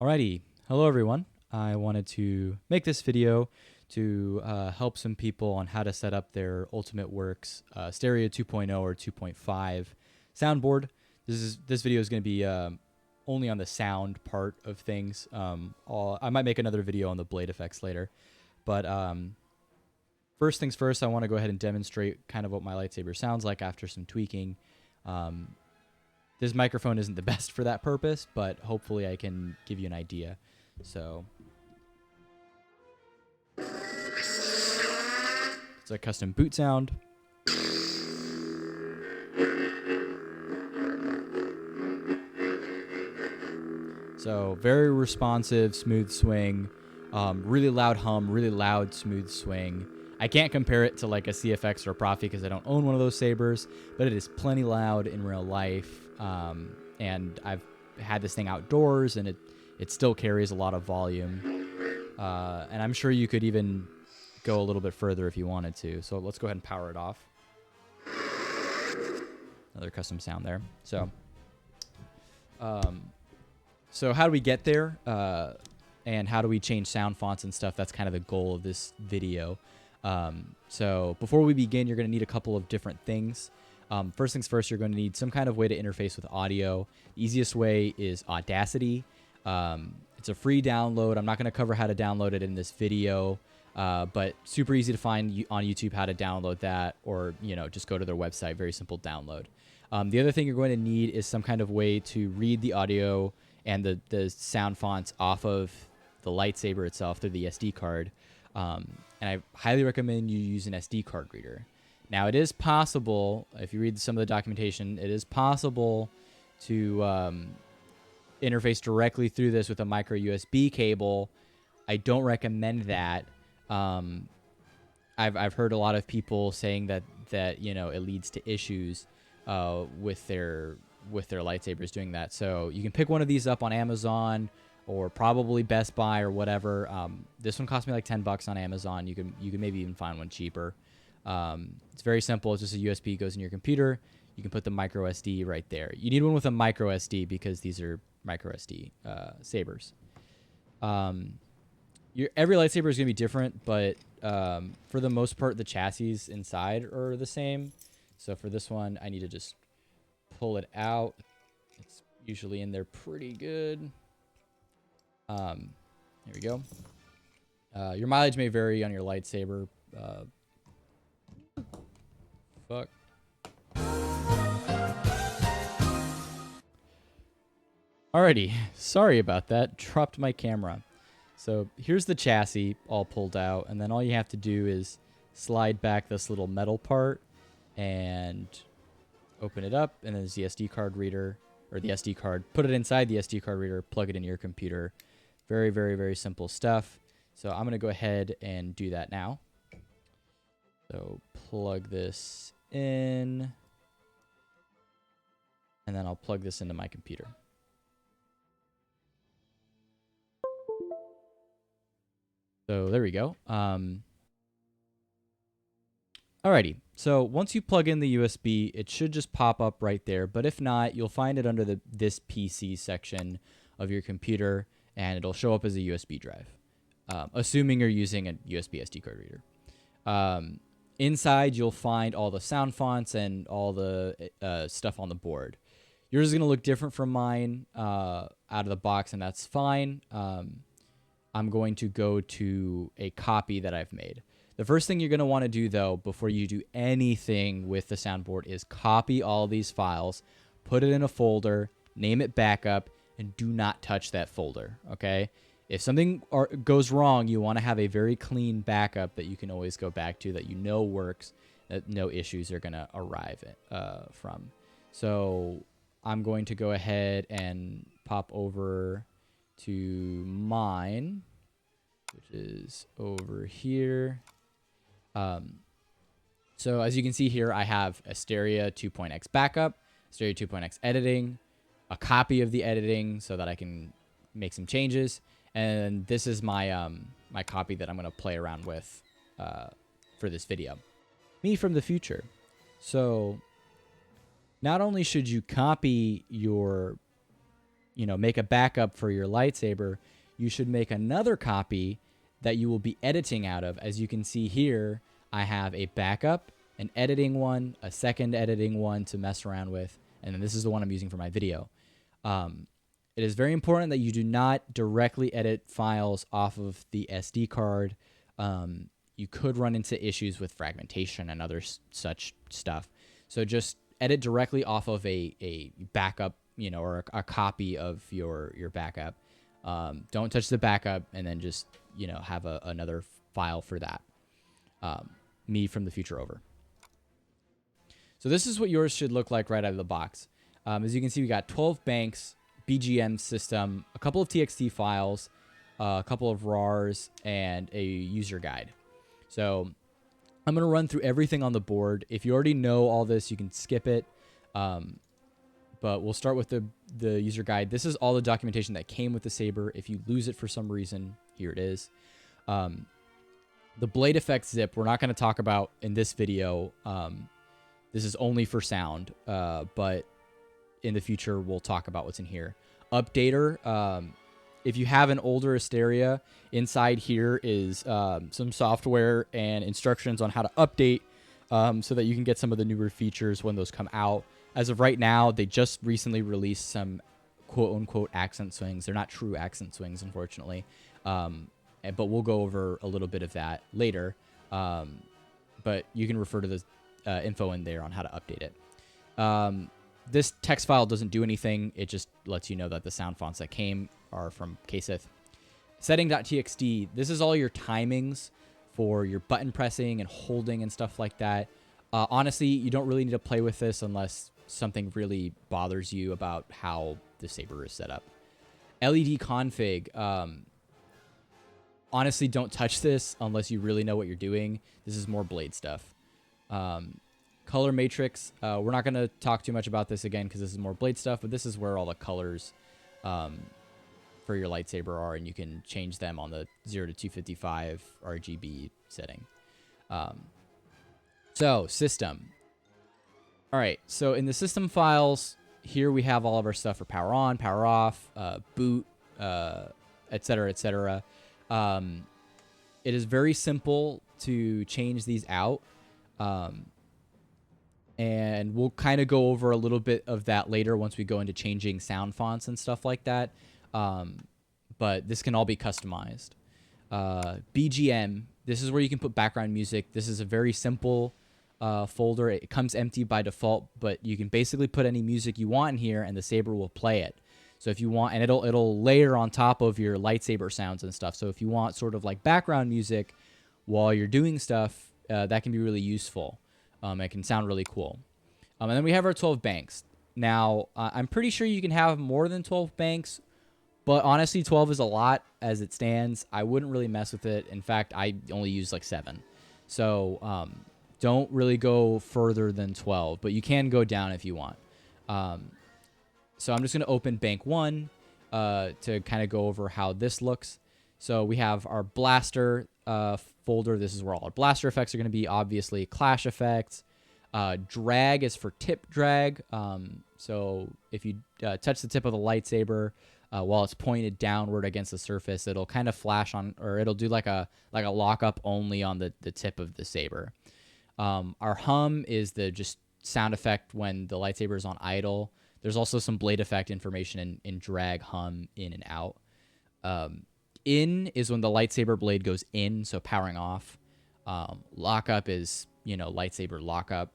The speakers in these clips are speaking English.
Alrighty, hello everyone. I wanted to make this video to help some people on how to set up their Ultimate Works Asteria 2.0 or 2.5 soundboard. This video is going to be only on the sound part of things. I might make another video on the blade effects later, but first things first, I want to go ahead and demonstrate kind of what my lightsaber sounds like after some tweaking. This microphone isn't the best for that purpose, but hopefully I can give you an idea. So it's a custom boot sound. So very responsive, smooth swing, really loud hum, really loud, smooth swing. I can't compare it to like a CFX or a Profi because I don't own one of those sabers, but it is plenty loud in real life. And I've had this thing outdoors, and it still carries a lot of volume. And I'm sure you could even go a little bit further if you wanted to. So let's go ahead and power it off. Another custom sound there. So how do we get there? And how do we change sound fonts and stuff? That's kind of the goal of this video. So before we begin, you're going to need a couple of different things. First things first, you're going to need some kind of way to interface with audio. The easiest way is Audacity. It's a free download. I'm not going to cover how to download it in this video, but super easy to find on YouTube how to download that, or just go to their website. Very simple download. The other thing you're going to need is some kind of way to read the audio and the sound fonts off of the lightsaber itself through the SD card. And I highly recommend you use an SD card reader. Now, it is possible, if you read some of the documentation, it is possible to interface directly through this with a micro USB cable. I don't recommend that. I've heard a lot of people saying that it leads to issues with their lightsabers doing that. So you can pick one of these up on Amazon or probably Best Buy or whatever. This one cost me like $10 on Amazon. You can maybe even find one cheaper. It's very simple. It's just a USB, goes in your computer. You can put the micro SD right there. You need one with a micro SD because these are micro SD sabers. Every lightsaber is going to be different, but for the most part, the chassis inside are the same. So for this one, I need to just pull it out. It's usually in there pretty good. Here we go. Your mileage may vary on your lightsaber. Fuck. Alrighty, sorry about that. Dropped my camera. So here's the chassis all pulled out, and then all you have to do is slide back this little metal part and open it up, and then there's the SD card reader, or the SD card. Put it inside the SD card reader, plug it into your computer. Very, very, very simple stuff. So I'm going to go ahead and do that now. So plug this in, and then I'll plug this into my computer. So there we go. Alrighty, so once you plug in the USB, it should just pop up right there. But if not, you'll find it under this PC section of your computer, and it'll show up as a USB drive, assuming you're using a USB SD card reader. Inside, you'll find all the sound fonts and all the stuff on the board. Yours is going to look different from mine out of the box, and that's fine. I'm going to go to a copy that I've made. The first thing you're going to want to do, though, before you do anything with the soundboard is copy all these files, put it in a folder, name it backup, and do not touch that folder, okay? If something goes wrong, you want to have a very clean backup that you can always go back to, that works, that no issues are going to arrive from. So I'm going to go ahead and pop over to mine, which is over here. So as you can see here, I have Asteria 2.x backup, Asteria 2.x editing, a copy of the editing so that I can make some changes. And this is my my copy that I'm going to play around with for this video. Me from the future. So not only should you copy your make a backup for your lightsaber, you should make another copy that you will be editing out of. As you can see here, I have a backup, an editing one, a second editing one to mess around with, and then this is the one I'm using for my video. It is very important that you do not directly edit files off of the SD card. You could run into issues with fragmentation and other such stuff. So just edit directly off of a backup, or a copy of your backup. Don't touch the backup, and then just, have another file for that. Me from the future over. So this is what yours should look like right out of the box. As you can see, we got 12 banks, BGM system, a couple of TXT files, a couple of RARs, and a user guide. So I'm going to run through everything on the board. If you already know all this, you can skip it. But we'll start with the user guide. This is all the documentation that came with the saber. If you lose it for some reason, here it is. The blade effect zip, we're not going to talk about in this video. This is only for sound, but in the future, we'll talk about what's in here. Updater, if you have an older Asteria, inside here is some software and instructions on how to update so that you can get some of the newer features when those come out. As of right now, they just recently released some quote-unquote accent swings. They're not true accent swings, unfortunately, but we'll go over a little bit of that later. But you can refer to the info in there on how to update it. This text file doesn't do anything. It just lets you know that the sound fonts that came are from Kasith. Setting.txt, this is all your timings for your button pressing and holding and stuff like that. Honestly, you don't really need to play with this unless something really bothers you about how the saber is set up. LED config, honestly, don't touch this unless you really know what you're doing. This is more blade stuff. Color matrix, we're not going to talk too much about this again because this is more blade stuff, but this is where all the colors for your lightsaber are, and you can change them on the 0 to 255 RGB setting. So, system. All right, so in the system files, here we have all of our stuff for power on, power off, boot, etc., etc. It is very simple to change these out. And we'll kind of go over a little bit of that later once we go into changing sound fonts and stuff like that. But this can all be customized. BGM, this is where you can put background music. This is a very simple folder. It comes empty by default, but you can basically put any music you want in here and the saber will play it. So if you want, and it'll layer on top of your lightsaber sounds and stuff. So if you want sort of like background music while you're doing stuff, that can be really useful. It can sound really cool. And then we have our 12 banks. Now, I'm pretty sure you can have more than 12 banks, but honestly, 12 is a lot as it stands. I wouldn't really mess with it. In fact, I only use like 7. So don't really go further than 12, but you can go down if you want. So I'm just going to open bank 1 to kind of go over how this looks. So we have our blaster folder. This is where all our blaster effects are going to be, obviously. Clash effects. Drag is for tip drag. So if you touch the tip of the lightsaber while it's pointed downward against the surface, it'll kind of flash on, or it'll do like a lockup only on the tip of the saber. Our hum is the just sound effect when the lightsaber is on idle. There's also some blade effect information in drag, hum, in and out. In is when the lightsaber blade goes in, so powering off. Lockup is, lightsaber lockup.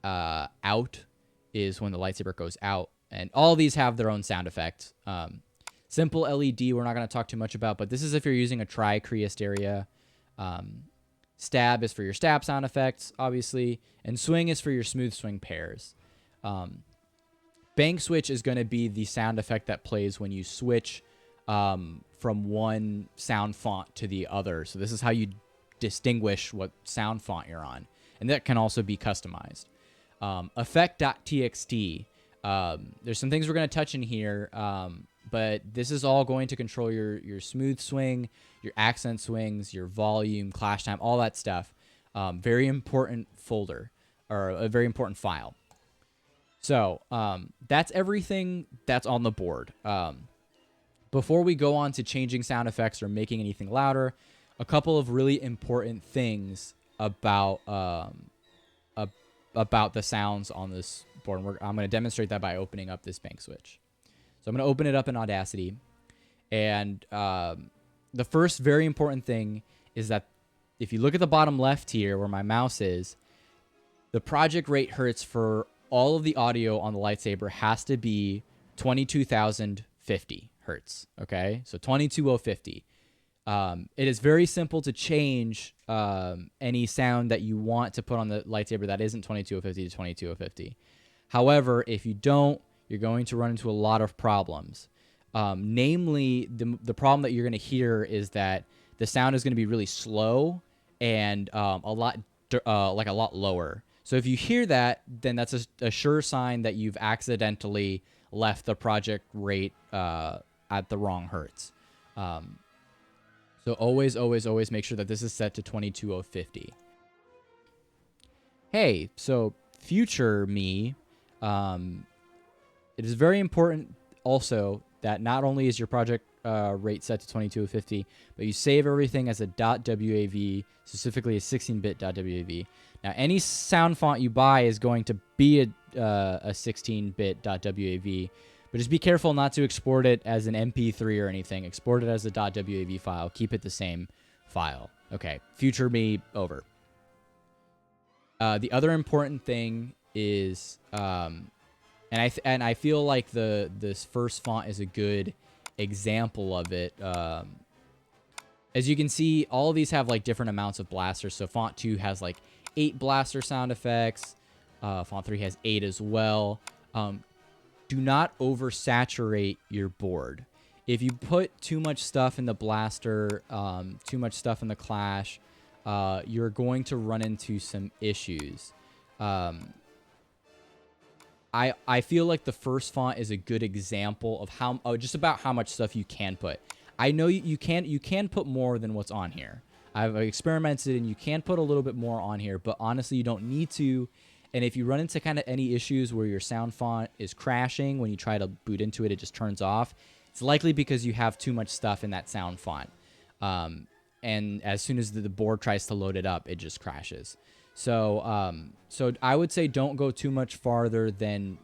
Out is when the lightsaber goes out. And all these have their own sound effects. Simple LED, we're not going to talk too much about, but this is if you're using a tri-Kree Asteria. Stab is for your stab sound effects, obviously. And swing is for your smooth swing pairs. Bank switch is going to be the sound effect that plays when you switch from one sound font to the other. So this is how you distinguish what sound font you're on. And that can also be customized. Effect.txt. There's some things we're going to touch in here, but this is all going to control your smooth swing, your accent swings, your volume, clash time, all that stuff. Very important folder, or a very important file. So that's everything that's on the board. Before we go on to changing sound effects or making anything louder, a couple of really important things about the sounds on this board. And I'm going to demonstrate that by opening up this bank switch. So I'm going to open it up in Audacity. And the first very important thing is that if you look at the bottom left here where my mouse is, the project rate hertz for all of the audio on the lightsaber has to be 22,050 hertz. Okay, so 22,050. It is very simple to change any sound that you want to put on the lightsaber that isn't 22,050 to 22,050. However, if you don't, you're going to run into a lot of problems. Namely, the problem that you're going to hear is that the sound is going to be really slow and a lot lower. So if you hear that, then that's a sure sign that you've accidentally left the project rate at the wrong hertz. So always make sure that this is set to 22,050. Hey, so future me, it is very important also that not only is your project rate set to 22,050, but you save everything as a .wav, specifically a 16-bit .wav. Now, any sound font you buy is going to be a 16-bit .wav, but just be careful not to export it as an MP3 or anything. Export it as a .wav file. Keep it the same file. Okay, future me over. The other important thing is, and I feel like this first font is a good example of it. As you can see, all of these have like different amounts of blasters. So font 2 has like 8 blaster sound effects. Font 3 has 8 as well. Do not oversaturate your board. If you put too much stuff in the blaster, too much stuff in the clash, you're going to run into some issues. I feel like the first font is a good example of just about how much stuff you can put. I know you can put more than what's on here. I've experimented and you can put a little bit more on here, but honestly you don't need to. And if you run into kind of any issues where your sound font is crashing when you try to boot into it, it just turns off. It's likely because you have too much stuff in that sound font. And as soon as the board tries to load it up, it just crashes. So I would say don't go too much farther than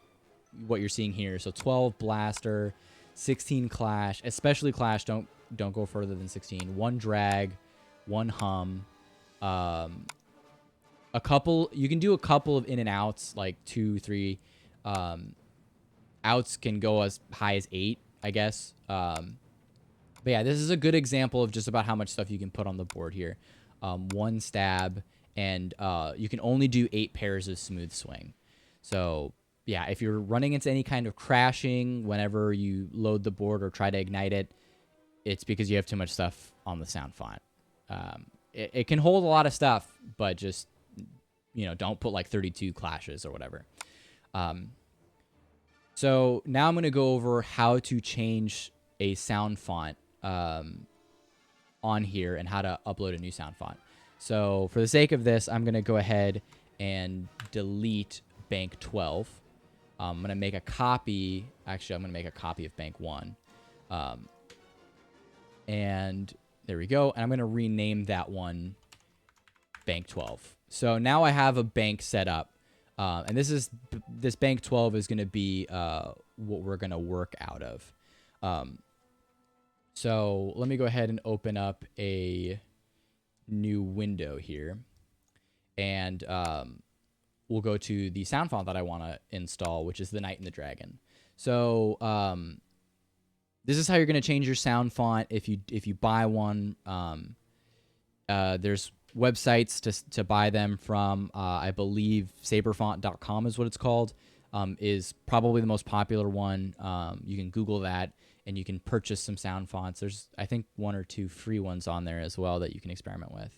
what you're seeing here. So 12 blaster, 16 clash, especially clash. Don't go further than 16. 1 drag, 1 hum. You can do a couple of in and outs, like 2, 3. Outs can go as high as 8, I guess. But yeah, this is a good example of just about how much stuff you can put on the board here. 1 stab, and you can only do 8 pairs of smooth swing. So yeah, if you're running into any kind of crashing whenever you load the board or try to ignite it, it's because you have too much stuff on the sound font. It can hold a lot of stuff, but just, don't put like 32 clashes or whatever. So now I'm going to go over how to change a sound font on here and how to upload a new sound font. So for the sake of this, I'm going to go ahead and delete bank 12. I'm going to make a copy. Actually, I'm going to make a copy of bank 1. And there we go. And I'm going to rename that one bank 12. So now I have a bank set up. And this bank 12 is going to be what we're going to work out of. So let me go ahead and open up a new window here. And we'll go to the sound font that I want to install, which is the Knight and the Dragon. So this is how you're going to change your sound font if you buy one. There's websites to buy them from. I believe saberfont.com is what it's called. Is probably the most popular one. You can Google that and you can purchase some sound fonts. There's, I think, 1 or 2 free ones on there as well that you can experiment with.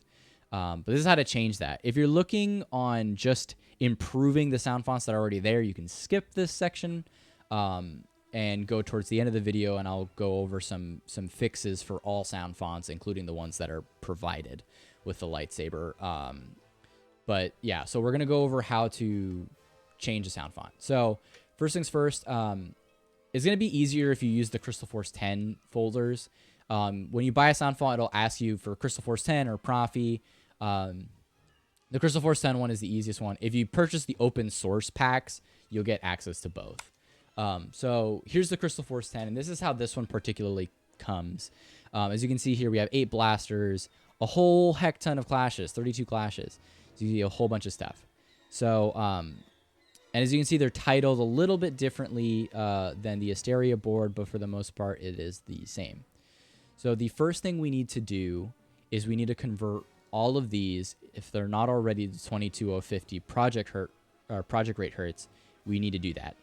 But this is how to change that. If you're looking on just improving the sound fonts that are already there, you can skip this section and go towards the end of the video, and I'll go over some fixes for all sound fonts, including the ones that are provided with the lightsaber. But yeah, so we're going to go over how to change the sound font. So first things first, it's going to be easier if you use the Crystal Force 10 folders. When you buy a sound font, it'll ask you for Crystal Force 10 or Profi. The Crystal Force 10 one is the easiest one. If you purchase the open source packs, you'll get access to both. So here's the Crystal Force 10, and this is how this one particularly comes. As you can see here, we have 8 blasters, a whole heck ton of clashes, 32 clashes. So you see a whole bunch of stuff. So, and as you can see, they're titled a little bit differently than the Asteria board, but for the most part, it is the same. So the first thing we need to do is we need to convert all of these, if they're not already the 22050 project rate hertz, we need to do that.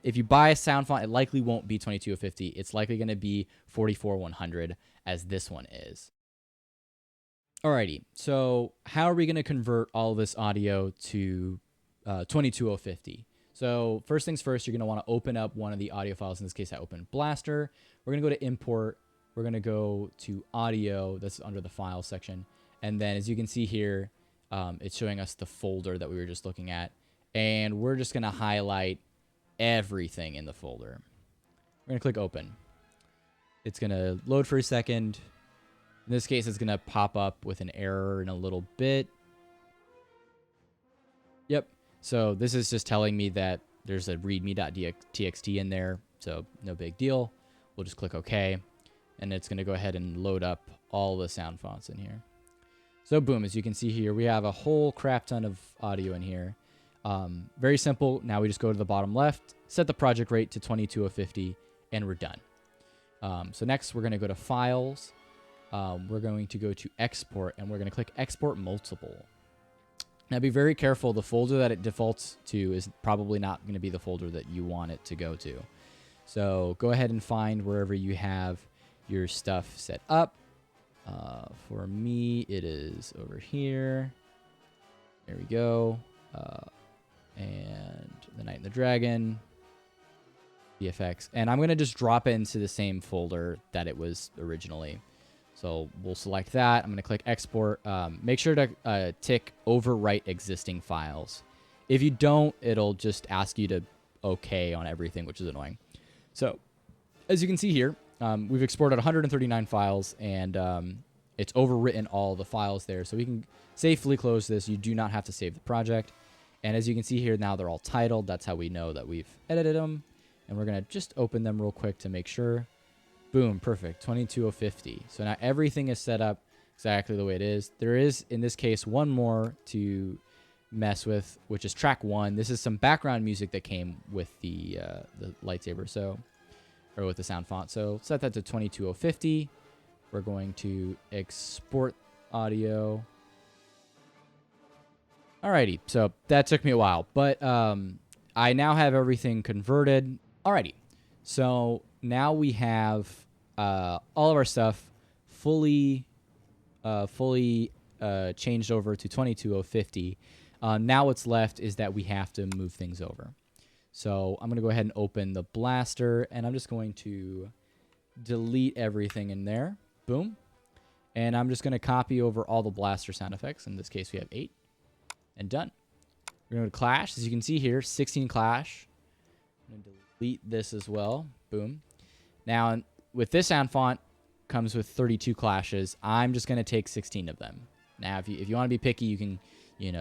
If you buy a sound font, it likely won't be 22050. It's likely going to be 44100 as this one is. Alrighty, so how are we going to convert all this audio to 22050? So first things first, you're going to want to open up one of the audio files. In this case, I opened Blaster. We're going to go to Import. We're going to go to Audio. That's under the File section. And then as you can see here, it's showing us the folder that we were just looking at. And we're just going to highlight everything in the folder. We're going to click Open. It's going to load for a second. In this case, it's going to pop up with an error in a little bit. Yep. So this is just telling me that there's a readme.txt in there. So no big deal. We'll just click OK. And it's going to go ahead and load up all the sound fonts in here. So boom, as you can see here, we have a whole crap ton of audio in here. Very simple. Now we just go to the bottom left, set the project rate to 22050, and we're done. So next, we're going to go to Files. We're going to go to Export, and we're going to click Export Multiple. Now, be very careful. The folder that it defaults to is probably not going to be the folder that you want it to go to. So go ahead and find wherever you have your stuff set up. For me, it is over here. There we go. And the Knight and the Dragon, VFX. And I'm going to just drop it into the same folder that it was originally. So we'll select that. I'm going to click Export. Make sure to tick Overwrite Existing Files. If you don't, it'll just ask you to OK on everything, which is annoying. So as you can see here, we've exported 139 files, and it's overwritten all the files there. So we can safely close this. You do not have to save the project. And as you can see here, now they're all titled. That's how we know that we've edited them. And we're going to just open them real quick to make sure. Boom, perfect, 22050. So now everything is set up exactly the way it is. There is, in this case, one more to mess with, which is track 1. This is some background music that came with the lightsaber, or with the sound font. So set that to 22050. We're going to export audio. Alrighty, so that took me a while, but I now have everything converted. Alrighty, so now we have all of our stuff fully changed over to 22050. Now what's left is that we have to move things over. So I'm going to go ahead and open the Blaster, and I'm just going to delete everything in there. Boom. And I'm just going to copy over all the Blaster sound effects. In this case, we have 8. And done. We're going to Clash. As you can see here, 16 Clash. I'm going to delete this as well. Boom. Now, with this sound font, comes with 32 clashes. I'm just going to take 16 of them. Now, if you want to be picky, you can,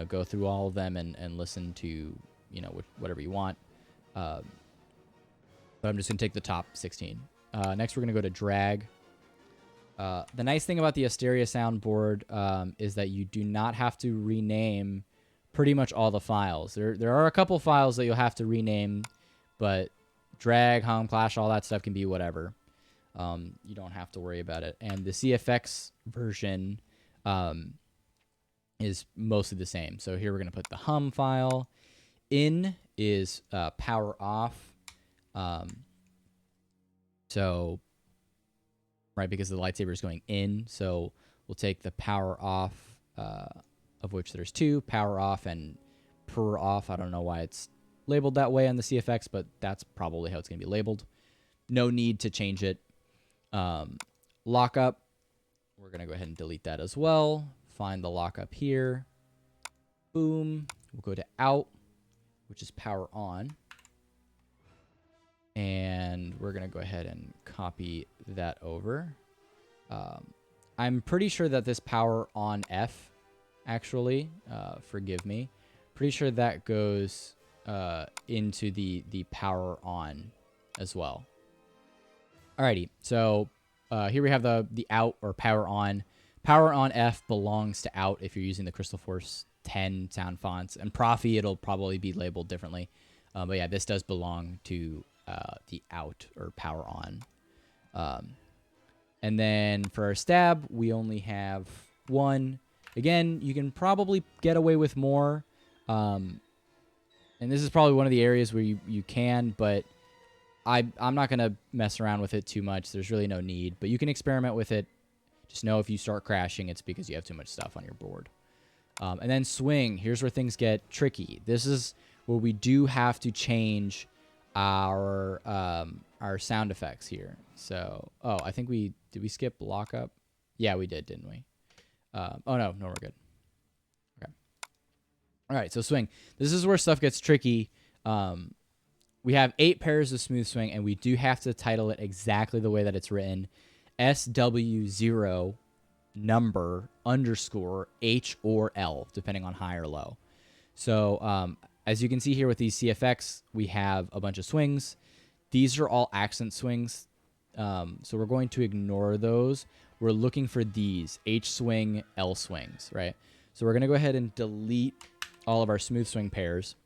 go through all of them and listen to, whatever you want. But I'm just going to take the top 16. Next, we're going to go to Drag. The nice thing about the Asteria soundboard is that you do not have to rename pretty much all the files. There are a couple files that you'll have to rename, but drag, hum, clash, all that stuff can be whatever. You don't have to worry about it. And the CFX version is mostly the same. So here we're going to put the hum file. In is power off. Right, because the lightsaber is going in. So we'll take the power off, of which there's 2, power off and per off. I don't know why it's labeled that way on the CFX, but that's probably how it's going to be labeled. No need to change it. Lockup, we're going to go ahead and delete that as well. Find the lockup here. boom. We'll go to out, which is power on. And we're going to go ahead and copy that over. I'm pretty sure that this power on F, actually, forgive me, pretty sure that goes into the power on as well. Alrighty, so here we have the out or power on. Power on F belongs to out if you're using the Crystal Force 10 sound fonts. And Profi, it'll probably be labeled differently. But yeah, this does belong to the out or power on. And then for our stab, we only have one. Again, you can probably get away with more. And this is probably one of the areas where you can, but I'm not going to mess around with it too much. There's really no need. But you can experiment with it. Just know if you start crashing, it's because you have too much stuff on your board. And then swing. Here's where things get tricky. This is where we do have to change our sound effects here. So, I think did we skip lockup? Yeah, we did, didn't we? No, we're good. Okay. All right, so swing. This is where stuff gets tricky. We have 8 pairs of smooth swing, and we do have to title it exactly the way that it's written. SW0 number underscore H or L, depending on high or low. So as you can see here with these CFX, we have a bunch of swings. These are all accent swings. So we're going to ignore those. We're looking for these H swing, L swings, right? So we're going to go ahead and delete all of our smooth swing pairs.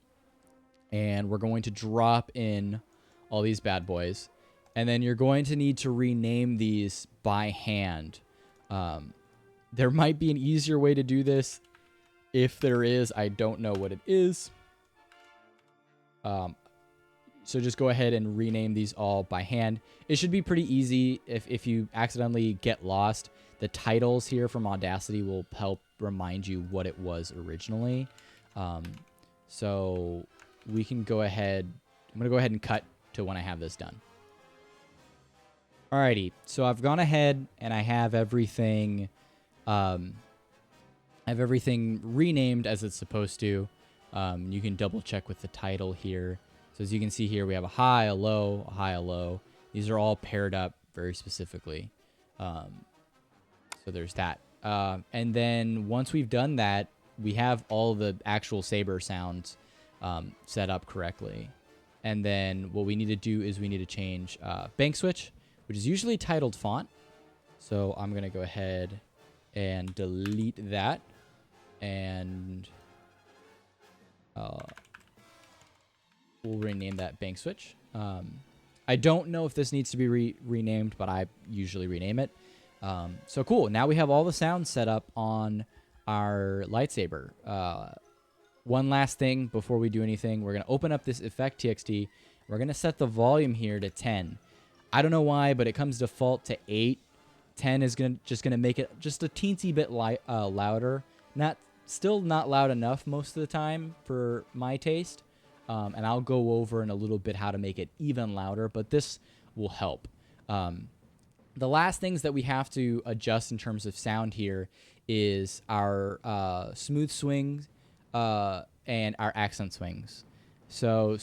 And we're going to drop in all these bad boys. And then you're going to need to rename these by hand. There might be an easier way to do this. If there is, I don't know what it is. So just go ahead and rename these all by hand. It should be pretty easy. If you accidentally get lost, the titles here from Audacity will help remind you what it was originally. So we can go ahead. I'm going to go ahead and cut to when I have this done. Alrighty, so I've gone ahead and I have everything renamed as it's supposed to. You can double check with the title here. So as you can see here, we have a high, a low, a high, a low. These are all paired up very specifically. So there's that. And then once we've done that, we have all the actual saber sounds set up correctly. And then what we need to do is we need to change bank switch, which is usually titled font. So I'm going to go ahead and delete that. And we'll rename that bank switch. I don't know if this needs to be renamed, but I usually rename it. So cool. Now we have all the sounds set up on our lightsaber. One last thing before we do anything, we're going to open up this effect.txt. We're going to set the volume here to 10. I don't know why, but it comes default to 8. 10 is just going to make it just a teensy bit louder. Still not loud enough most of the time for my taste. And I'll go over in a little bit how to make it even louder, but this will help. The last things that we have to adjust in terms of sound here is our smooth swings and our accent swings. So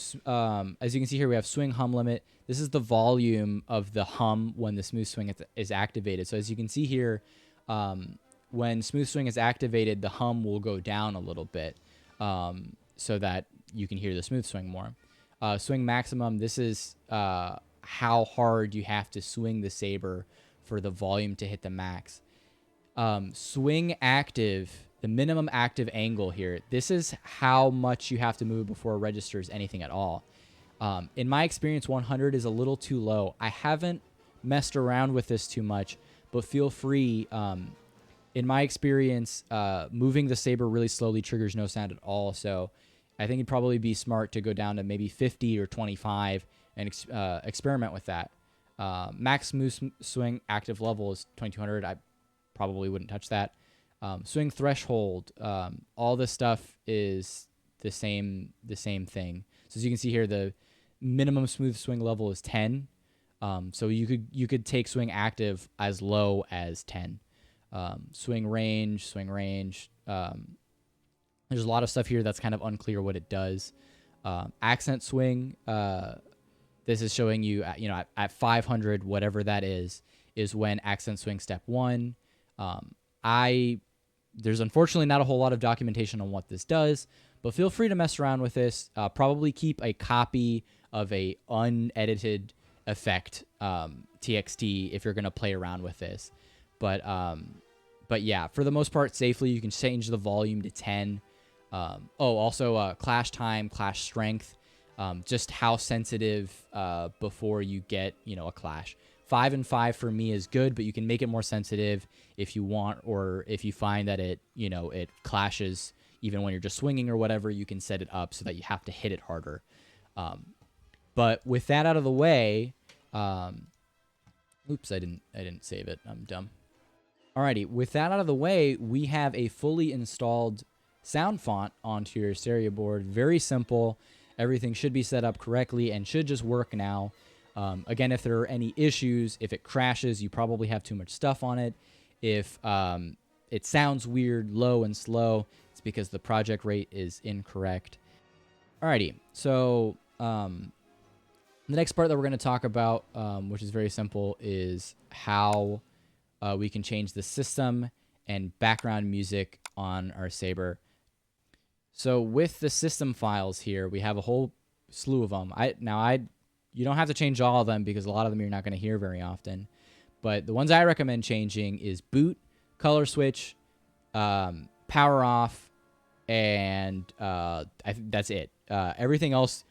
as you can see here, we have swing hum limit. This is the volume of the hum when the smooth swing is activated. So as you can see here, when smooth swing is activated, the hum will go down a little bit so that you can hear the smooth swing more. Swing maximum, this is how hard you have to swing the saber for the volume to hit the max. Swing active, the minimum active angle here, this is how much you have to move before it registers anything at all. In my experience, 100 is a little too low. I haven't messed around with this too much, but feel free. In my experience, moving the saber really slowly triggers no sound at all. So I think it'd probably be smart to go down to maybe 50 or 25 and experiment with that. Max smooth swing active level is 2200. I probably wouldn't touch that. Swing threshold, all this stuff is the same thing. So as you can see here, the minimum smooth swing level is 10. So you could take swing active as low as 10. Swing range, There's a lot of stuff here that's kind of unclear what it does. Accent swing, this is showing you, at 500, whatever that is when accent swing step 1. There's unfortunately not a whole lot of documentation on what this does, but feel free to mess around with this. Probably keep a copy of a unedited effect txt if you're going to play around with this. But yeah, for the most part, safely, you can change the volume to 10. Also clash time, clash strength, just how sensitive before you get, a clash. 5 and 5 for me is good, but you can make it more sensitive if you want, or if you find that it clashes even when you're just swinging or whatever, you can set it up so that you have to hit it harder. But with that out of the way, oops, I didn't save it. I'm dumb. Alrighty, with that out of the way, we have a fully installed sound font onto your Asteria board. Very simple. Everything should be set up correctly and should just work now. Again, if there are any issues, if it crashes, you probably have too much stuff on it. If it sounds weird, low and slow, it's because the project rate is incorrect. Alrighty, so the next part that we're going to talk about, which is very simple, is how we can change the system and background music on our Saber. So with the system files here, we have a whole slew of them. You don't have to change all of them because a lot of them you're not going to hear very often. But the ones I recommend changing is boot, color switch, power off, and I think that's it. Everything else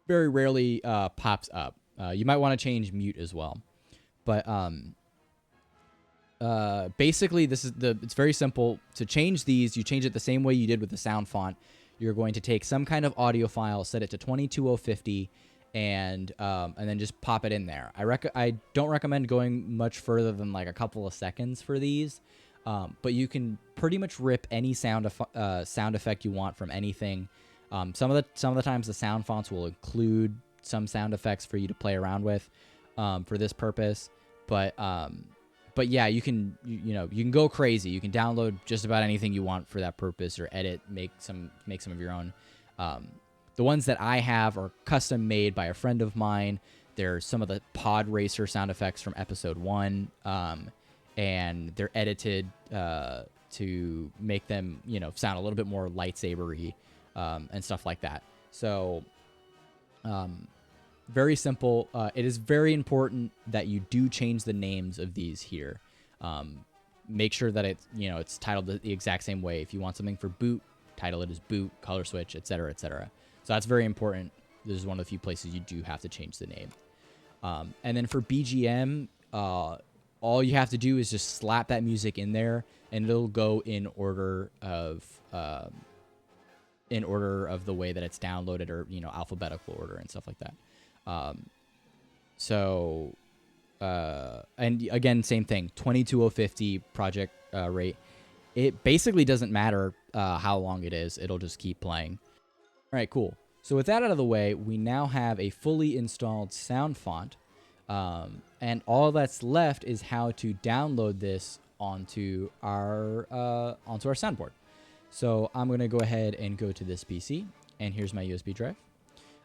very rarely pops up. You might want to change mute as well. But basically, it's very simple. To change these, you change it the same way you did with the sound font. You're going to take some kind of audio file, set it to 22050, and then just pop it in there. I don't recommend going much further than like a couple of seconds for these, but you can pretty much rip any sound effect you want from anything. Some of the times the sound fonts will include some sound effects for you to play around with for this purpose, but yeah, you can go crazy. You can download just about anything you want for that purpose, or edit, make some of your own. The ones that I have are custom made by a friend of mine. They're some of the pod racer sound effects from episode 1, and they're edited to make them sound a little bit more lightsaber-y and stuff like that. So very simple. It is very important that you do change the names of these here. Make sure that it's titled the exact same way. If you want something for boot, title it as boot, color switch, etc., etc. So that's very important. This is one of the few places you do have to change the name. And then for BGM, all you have to do is just slap that music in there, and it'll go in order of the way that it's downloaded, or alphabetical order and stuff like that. And again, same thing, 22050 project rate. It basically doesn't matter how long it is. It'll just keep playing. All right, cool. So with that out of the way, we now have a fully installed sound font. And all that's left is how to download this onto our soundboard. So I'm going to go ahead and go to this PC, and here's my USB drive.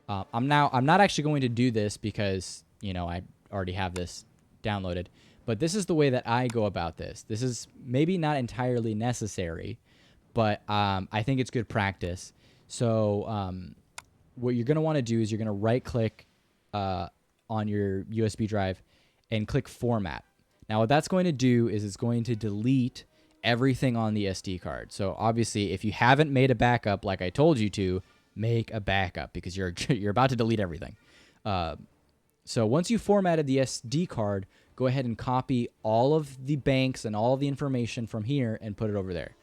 I'm not actually going to do this because, I already have this downloaded, but this is the way that I go about this. This is maybe not entirely necessary, but I think it's good practice. So what you're going to want to do is you're going to right click on your USB drive and click format. Now what that's going to do is it's going to delete everything on the SD card. So obviously, if you haven't made a backup like I told you to, make a backup, because you're about to delete everything. So once you formatted the SD card, go ahead and copy all of the banks and all of the information from here and put it over there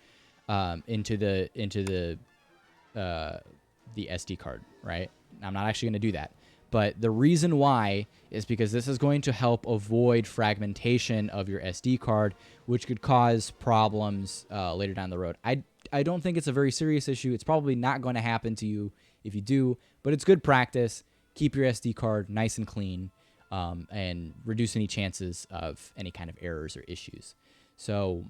into the SD card, right? I'm not actually going to do that. But the reason why is because this is going to help avoid fragmentation of your SD card, which could cause problems later down the road. I don't think it's a very serious issue. It's probably not going to happen to you if you do, but it's good practice. Keep your SD card nice and clean, and reduce any chances of any kind of errors or issues. So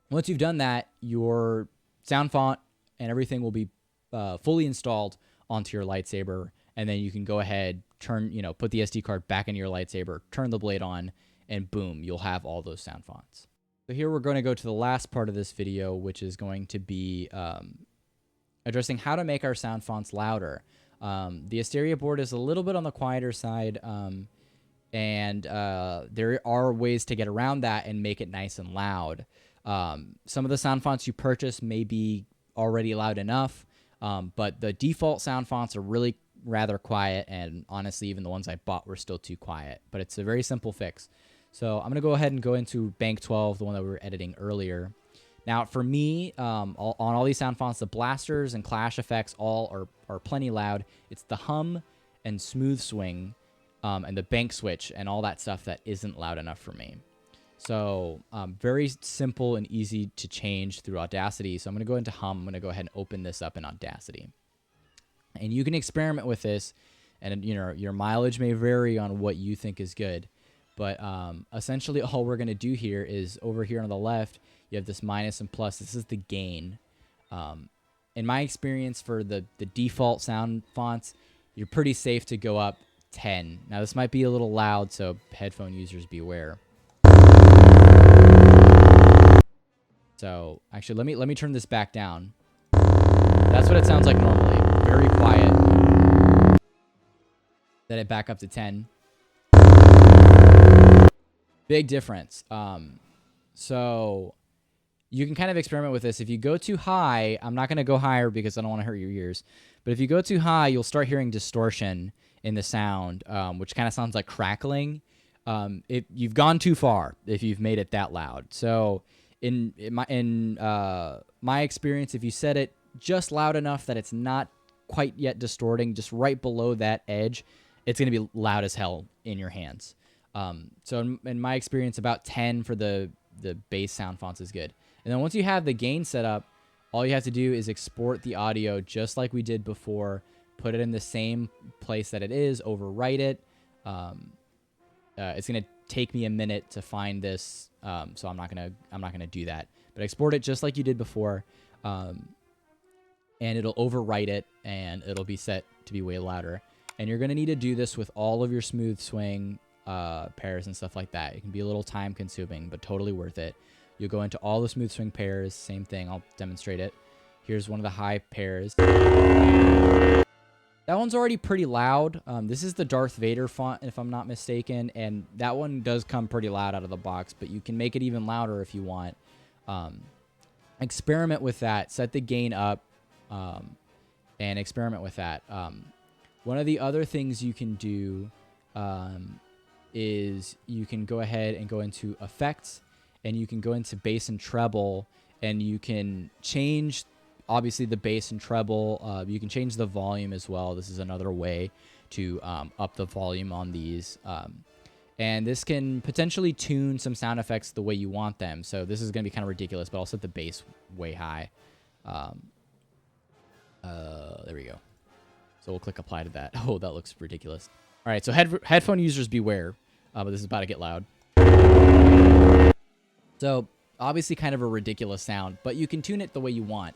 once you've done that, your sound font and everything will be fully installed onto your lightsaber. And then you can go ahead, put the SD card back into your lightsaber, turn the blade on, and boom, you'll have all those sound fonts. So here we're going to go to the last part of this video, which is going to be addressing how to make our sound fonts louder. The Asteria board is a little bit on the quieter side, and there are ways to get around that and make it nice and loud. Some of the sound fonts you purchase may be already loud enough, but the default sound fonts are really rather quiet, and honestly, even the ones I bought were still too quiet, but it's a very simple fix. So I'm going to go ahead and go into Bank 12, the one that we were editing earlier. Now, for me, on all these sound fonts, the blasters and clash effects all are plenty loud. It's the hum and smooth swing and the bank switch and all that stuff that isn't loud enough for me. So very simple and easy to change through Audacity. So I'm going to go into hum. I'm going to go ahead and open this up in Audacity. And you can experiment with this, and your mileage may vary on what you think is good. But essentially all we're going to do here is over here on the left, you have this minus and plus. This is the gain. In my experience for the default sound fonts, you're pretty safe to go up 10. Now this might be a little loud, so headphone users beware. So actually, let me turn this back down. That's what it sounds like normally. Very quiet. Let it back up to 10. Big difference. So you can kind of experiment with this. If you go too high, I'm not going to go higher because I don't want to hurt your ears. But if you go too high, you'll start hearing distortion in the sound, which kind of sounds like crackling. You've gone too far if you've made it that loud. So in my experience, if you set it just loud enough that it's not quite yet distorting, just right below that edge, it's going to be loud as hell in your hands. So in my experience, about 10 for the bass sound fonts is good. And then once you have the gain set up, all you have to do is export the audio just like we did before, put it in the same place that it is, overwrite it. It's going to take me a minute to find this, so I'm not gonna do that. But export it just like you did before, and it'll overwrite it, and it'll be set to be way louder. And you're going to need to do this with all of your smooth swing pairs and stuff like that. It can be a little time consuming, but totally worth it. You'll go into all the smooth swing pairs, same thing. I'll demonstrate it. Here's one of the high pairs. That one's already pretty loud. This is the Darth Vader font, if I'm not mistaken, and that one does come pretty loud out of the box, but you can make it even louder if you want. Experiment with that. Set the gain up, and experiment with that. One of the other things you can do is you can go ahead and go into effects, and you can go into bass and treble, and you can change obviously the bass and treble. You can change the volume as well. This is another way to up the volume on these. And this can potentially tune some sound effects the way you want them. So this is going to be kind of ridiculous, but I'll set the bass way high. There we go. So we'll click apply to that. Oh, that looks ridiculous. All right, so headphone users beware, but this is about to get loud. So obviously kind of a ridiculous sound, but you can tune it the way you want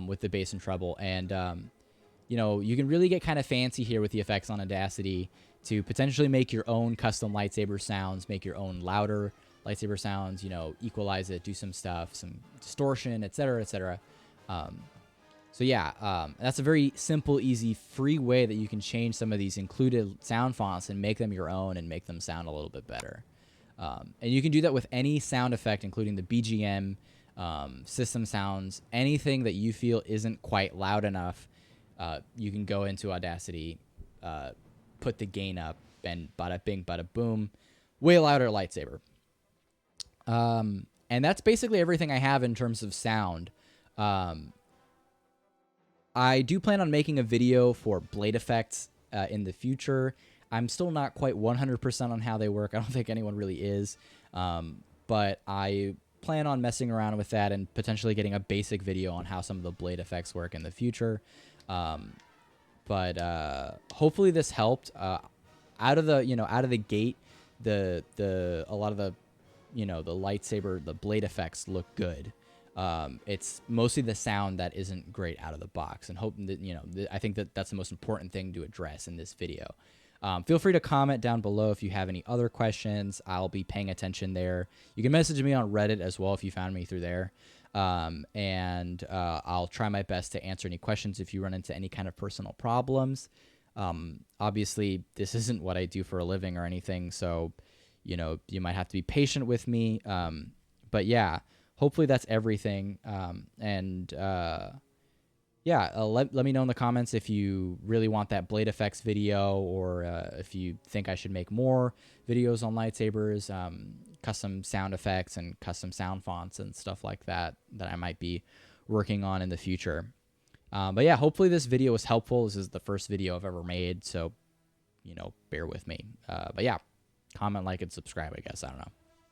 with the bass and treble. And, you can really get kind of fancy here with the effects on Audacity to potentially make your own custom lightsaber sounds, make your own louder lightsaber sounds, equalize it, do some stuff, some distortion, etc., etc. So yeah, that's a very simple, easy, free way that you can change some of these included sound fonts and make them your own and make them sound a little bit better. And you can do that with any sound effect, including the BGM, system sounds, anything that you feel isn't quite loud enough. You can go into Audacity, put the gain up, and bada bing, bada boom, way louder lightsaber. And that's basically everything I have in terms of sound. I do plan on making a video for blade effects in the future. I'm still not quite 100% on how they work. I don't think anyone really is. But I plan on messing around with that and potentially getting a basic video on how some of the blade effects work in the future. But hopefully this helped. Out of the gate, a lot of the, the lightsaber, the blade effects look good. It's mostly the sound that isn't great out of the box, and hoping that, I think that that's the most important thing to address in this video. Feel free to comment down below if you have any other questions. I'll be paying attention there. You can message me on Reddit as well if you found me through there. And I'll try my best to answer any questions if you run into any kind of personal problems. Obviously, this isn't what I do for a living or anything, so, you might have to be patient with me. But yeah, hopefully that's everything. Let me know in the comments if you really want that blade effects video, or if you think I should make more videos on lightsabers, custom sound effects and custom sound fonts and stuff like that I might be working on in the future. But yeah, hopefully this video was helpful. This is the first video I've ever made, so, bear with me. But yeah, comment, like, and subscribe, I guess. I don't know.